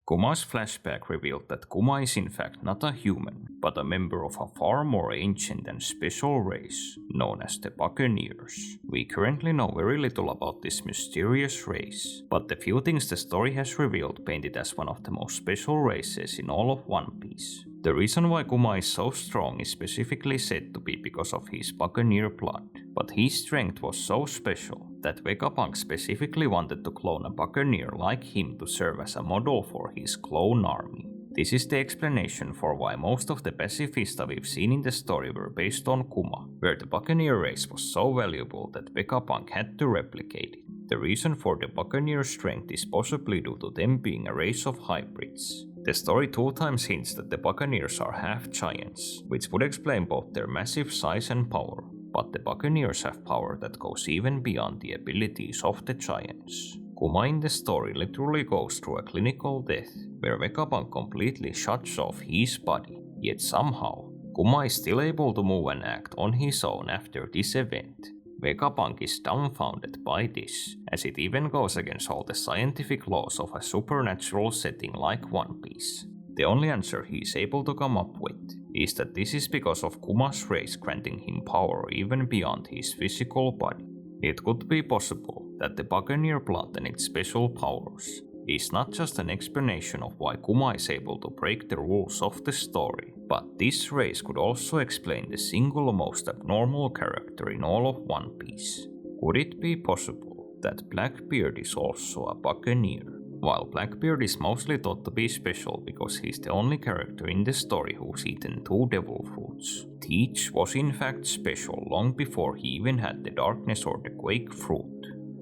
Kuma's flashback revealed that Kuma is in fact not a human, but a member of a far more ancient and special race, known as the Buccaneers. We currently know very little about this mysterious race, but the few things the story has revealed paint it as one of the most special races in all of One Piece. The reason why Kuma is so strong is specifically said to be because of his Buccaneer blood, but his strength was so special that Vegapunk specifically wanted to clone a Buccaneer like him to serve as a model for his clone army. This is the explanation for why most of the pacifista we've seen in the story were based on Kuma, where the Buccaneer race was so valuable that Vegapunk had to replicate it. The reason for the Buccaneer strength is possibly due to them being a race of hybrids. The story 2 times hints that the Buccaneers are half giants, which would explain both their massive size and power, but the Buccaneers have power that goes even beyond the abilities of the giants. Kuma in the story literally goes through a clinical death, where Vegapunk completely shuts off his body, yet somehow, Kuma is still able to move and act on his own after this event. Vegapunk is dumbfounded by this, as it even goes against all the scientific laws of a supernatural setting like One Piece. The only answer he is able to come up with is that this is because of Kuma's race granting him power even beyond his physical body. It could be possible that the Buccaneer blood and its special powers is not just an explanation of why Kuma is able to break the rules of the story, but this race could also explain the single most abnormal character in all of One Piece. Could it be possible that Blackbeard is also a Buccaneer? While Blackbeard is mostly thought to be special because he's the only character in the story who's eaten 2 devil fruits, Teach was in fact special long before he even had the darkness or the quake fruit.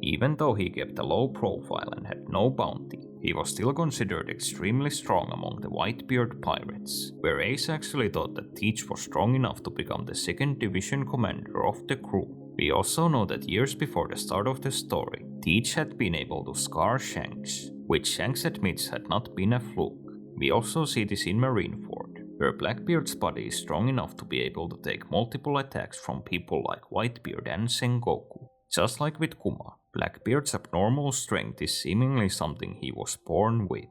Even though he kept a low profile and had no bounty, he was still considered extremely strong among the Whitebeard pirates, where Ace actually thought that Teach was strong enough to become the 2nd division commander of the crew. We also know that years before the start of the story, Teach had been able to scar Shanks, which Shanks admits had not been a fluke. We also see this in Marineford, where Blackbeard's body is strong enough to be able to take multiple attacks from people like Whitebeard and Sengoku. Just like with Kuma, Blackbeard's abnormal strength is seemingly something he was born with.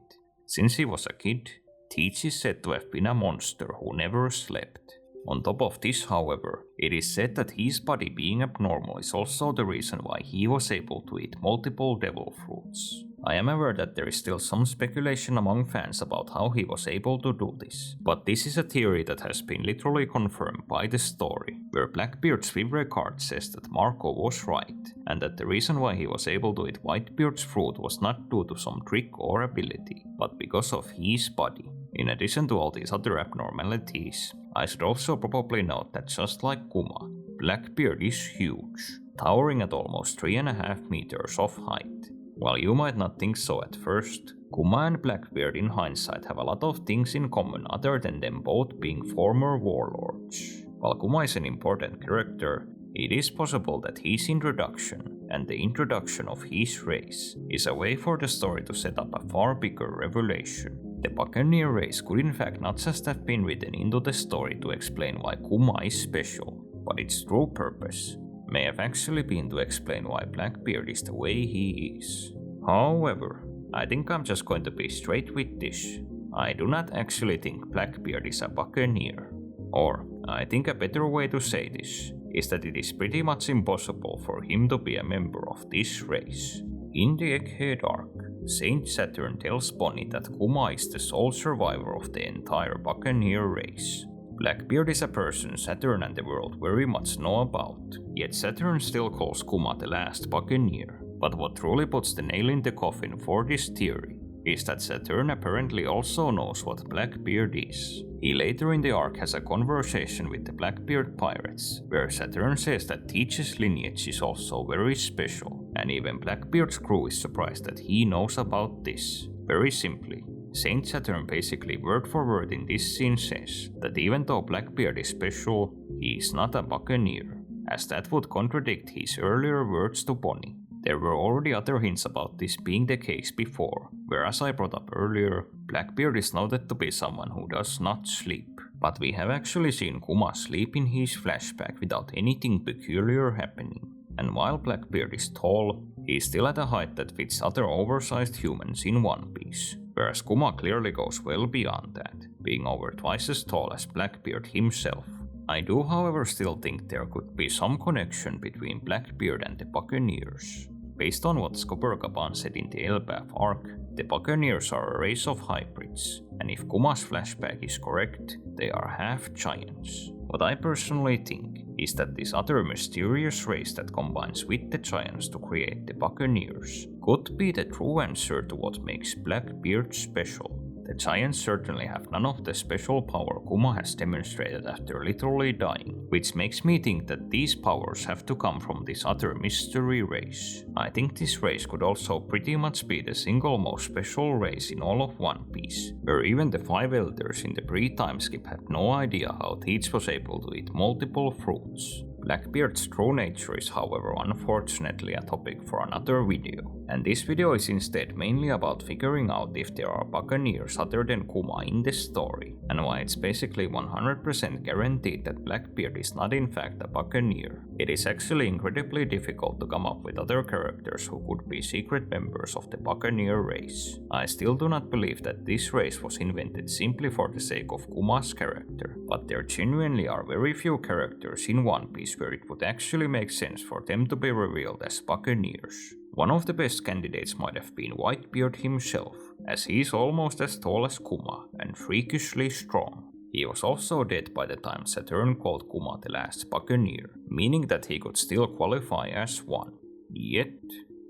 Since he was a kid, Teach is said to have been a monster who never slept. On top of this, however, it is said that his body being abnormal is also the reason why he was able to eat multiple devil fruits. I am aware that there is still some speculation among fans about how he was able to do this, but this is a theory that has been literally confirmed by the story, where Blackbeard's Vivre card says that Marco was right, and that the reason why he was able to eat Whitebeard's fruit was not due to some trick or ability, but because of his body. In addition to all these other abnormalities, I should also probably note that just like Kuma, Blackbeard is huge, towering at almost 3.5 meters of height. While you might not think so at first, Kuma and Blackbeard in hindsight have a lot of things in common other than them both being former warlords. While Kuma is an important character, it is possible that his introduction and the introduction of his race is a way for the story to set up a far bigger revelation. The Buccaneer race could in fact not just have been written into the story to explain why Kuma is special, but its true purpose may have actually been to explain why Blackbeard is the way he is. However, I think I'm just going to be straight with this. I do not actually think Blackbeard is a Buccaneer. Or, I think a better way to say this is that it is pretty much impossible for him to be a member of this race. In the Egghead arc, Saint Saturn tells Bonnie that Kuma is the sole survivor of the entire Buccaneer race. Blackbeard is a person Saturn and the world very much know about, yet Saturn still calls Kuma the last Buccaneer. But what truly puts the nail in the coffin for this theory is that Saturn apparently also knows what Blackbeard is. He later in the arc has a conversation with the Blackbeard pirates, where Saturn says that Teach's lineage is also very special, and even Blackbeard's crew is surprised that he knows about this. Very simply, Saint Saturn basically word for word in this scene says that even though Blackbeard is special, he is not a Buccaneer, as that would contradict his earlier words to Bonnie. There were already other hints about this being the case before, where as I brought up earlier, Blackbeard is noted to be someone who does not sleep. But we have actually seen Kuma sleep in his flashback without anything peculiar happening. And while Blackbeard is tall, he is still at a height that fits other oversized humans in One Piece. whereas Kuma clearly goes well beyond that, being over twice as tall as Blackbeard himself. I do however still think there could be some connection between Blackbeard and the Buccaneers. Based on what Skopper said in the Elbaf arc, the Buccaneers are a race of hybrids, and if Kuma's flashback is correct, they are half giants. What I personally think is that this other mysterious race that combines with the giants to create the Buccaneers could be the true answer to what makes Blackbeard special. The giants certainly have none of the special power Kuma has demonstrated after literally dying, which makes me think that these powers have to come from this other mystery race. I think this race could also pretty much be the single most special race in all of One Piece, where even the 5 elders in the pre-time skip had no idea how Teach was able to eat multiple fruits. Blackbeard's true nature is however unfortunately a topic for another video, and this video is instead mainly about figuring out if there are Buccaneers other than Kuma in the story, and why it's basically 100% guaranteed that Blackbeard is not in fact a Buccaneer. It is actually incredibly difficult to come up with other characters who could be secret members of the Buccaneer race. I still do not believe that this race was invented simply for the sake of Kuma's character, but there genuinely are very few characters in One Piece where it would actually make sense for them to be revealed as Buccaneers. One of the best candidates might have been Whitebeard himself, as he is almost as tall as Kuma and freakishly strong. He was also dead by the time Saturn called Kuma the last Buccaneer, meaning that he could still qualify as one. Yet,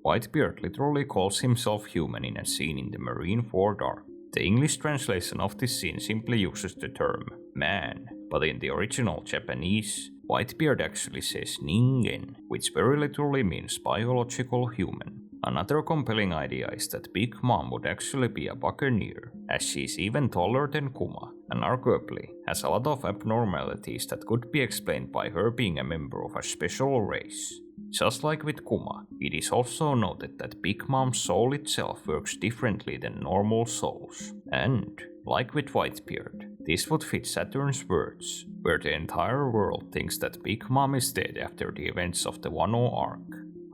Whitebeard literally calls himself human in a scene in the Marineford arc. The English translation of this scene simply uses the term man, but in the original Japanese, Whitebeard actually says ningen, which very literally means biological human. Another compelling idea is that Big Mom would actually be a Buccaneer, as she's even taller than Kuma, and arguably has a lot of abnormalities that could be explained by her being a member of a special race. Just like with Kuma, it is also noted that Big Mom's soul itself works differently than normal souls, and, like with Whitebeard, this would fit Saturn's words, where the entire world thinks that Big Mom is dead after the events of the Wano arc.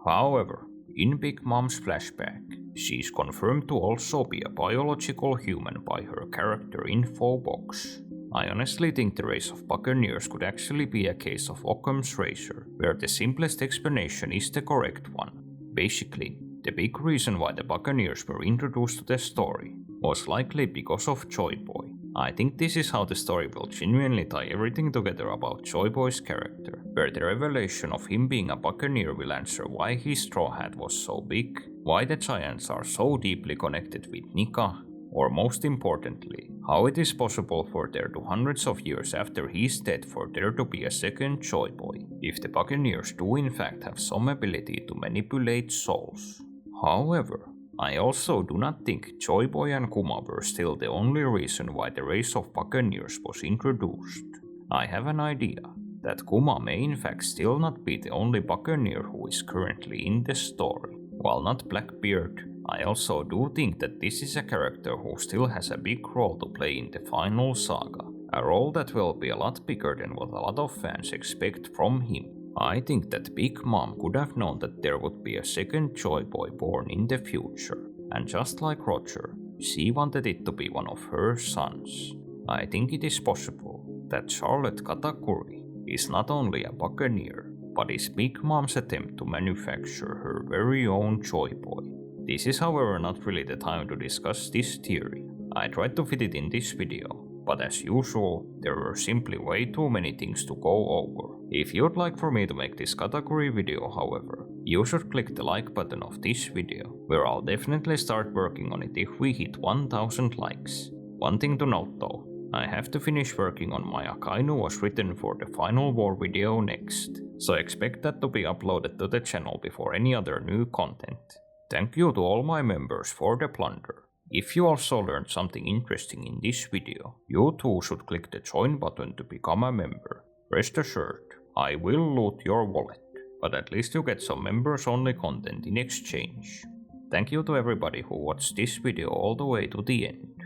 However, in Big Mom's flashback, she is confirmed to also be a biological human by her character info box. I honestly think the race of Buccaneers could actually be a case of Occam's razor, where the simplest explanation is the correct one. Basically, the big reason why the Buccaneers were introduced to the story was likely because of Joy Boy. I think this is how the story will genuinely tie everything together about Joy Boy's character, where the revelation of him being a Buccaneer will answer why his straw hat was so big, why the giants are so deeply connected with Nika, or most importantly, how it is possible for there to hundreds of years after he's dead for there to be a second Joy Boy, if the Buccaneers do in fact have some ability to manipulate souls. However, I also do not think Joy Boy and Kuma were still the only reason why the race of Buccaneers was introduced. I have an idea that Kuma may in fact still not be the only Buccaneer who is currently in the story. While not Blackbeard, I also do think that this is a character who still has a big role to play in the final saga, a role that will be a lot bigger than what a lot of fans expect from him. I think that Big Mom could have known that there would be a second Joy Boy born in the future, and just like Roger, she wanted it to be one of her sons. I think it is possible that Charlotte Katakuri is not only a Buccaneer, but is Big Mom's attempt to manufacture her very own Joy Boy. This is however not really the time to discuss this theory. I tried to fit it in this video, but as usual, there were simply way too many things to go over. If you'd like for me to make this category video, however, you should click the like button of this video, where I'll definitely start working on it if we hit 1000 likes. One thing to note though, I have to finish working on my Akainu was written for the final war video next, so expect that to be uploaded to the channel before any other new content. Thank you to all my members for the plunder. If you also learned something interesting in this video, you too should click the join button to become a member. Rest assured, I will loot your wallet, but at least you get some members only content in exchange. Thank you to everybody who watched this video all the way to the end.